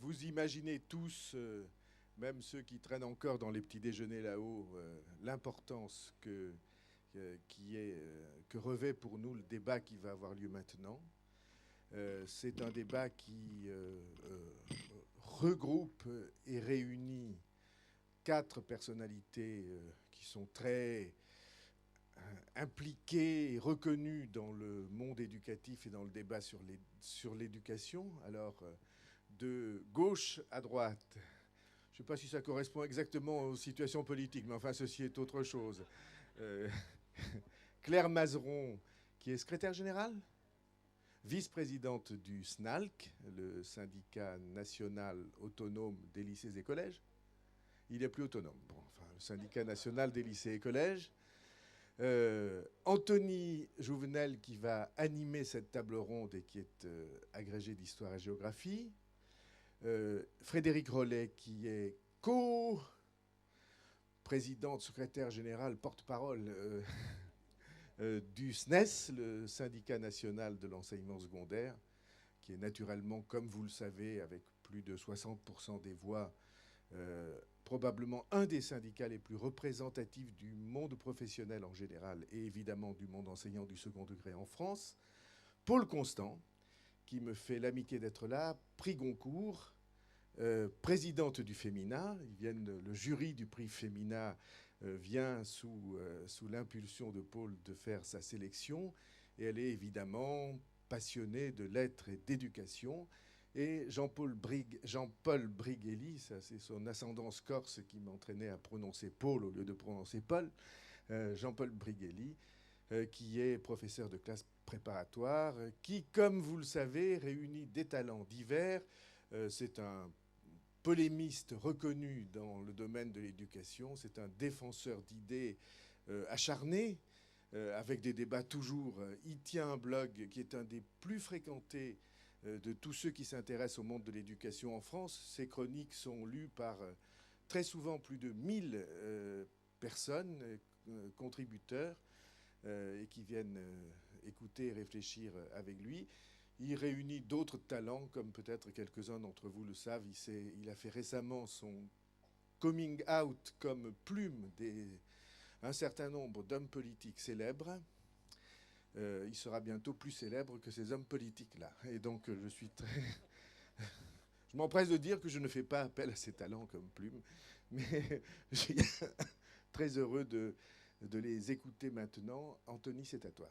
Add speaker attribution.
Speaker 1: Vous imaginez tous, même ceux qui traînent encore dans les petits déjeuners là-haut, l'importance que revêt pour nous le débat qui va avoir lieu maintenant. C'est un débat qui regroupe et réunit quatre personnalités qui sont très impliquées et reconnues dans le monde éducatif et dans le débat sur l'éducation. Alors, de gauche à droite, je ne sais pas si ça correspond exactement aux situations politiques, mais enfin, ceci est autre chose. Euh, Claire Mazeron, qui est secrétaire générale, vice-présidente du SNALC, le syndicat national autonome des lycées et collèges. Il est plus autonome. Bon, enfin, le syndicat national des lycées et collèges. Anthony Jouvenel, qui va animer cette table ronde et qui est agrégé d'histoire et géographie. Frédéric Rollet, qui est co-présidente, secrétaire générale, porte-parole du SNES, le syndicat national de l'enseignement secondaire, qui est naturellement, comme vous le savez, avec plus de 60% des voix, probablement un des syndicats les plus représentatifs du monde professionnel en général et évidemment du monde enseignant du second degré en France. Paul Constant, qui me fait l'amitié d'être là, prix Goncourt, présidente du Femina. Le jury du prix Femina vient sous l'impulsion de Paul de faire sa sélection. Et elle est évidemment passionnée de lettres et d'éducation. Et Jean-Paul Brighelli, ça c'est son ascendance corse qui m'entraînait à prononcer Paul au lieu de prononcer Paul, Jean-Paul Brighelli, qui est professeur de classe préparatoire, qui, comme vous le savez, réunit des talents divers. C'est un polémiste reconnu dans le domaine de l'éducation, c'est un défenseur d'idées acharné, avec des débats toujours. Il tient un blog qui est un des plus fréquentés de tous ceux qui s'intéressent au monde de l'éducation en France. Ces chroniques sont lues par très souvent plus de 1000 personnes, contributeurs, et qui viennent écouter et réfléchir avec lui. Il réunit d'autres talents, comme peut-être quelques-uns d'entre vous le savent. Il a fait récemment son coming out comme plume un certain nombre d'hommes politiques célèbres. Il sera bientôt plus célèbre que ces hommes politiques-là. Et donc, je suis très... Je m'empresse de dire que je ne fais pas appel à ces talents comme plume, mais je suis très heureux de les écouter maintenant. Anthony, c'est à toi.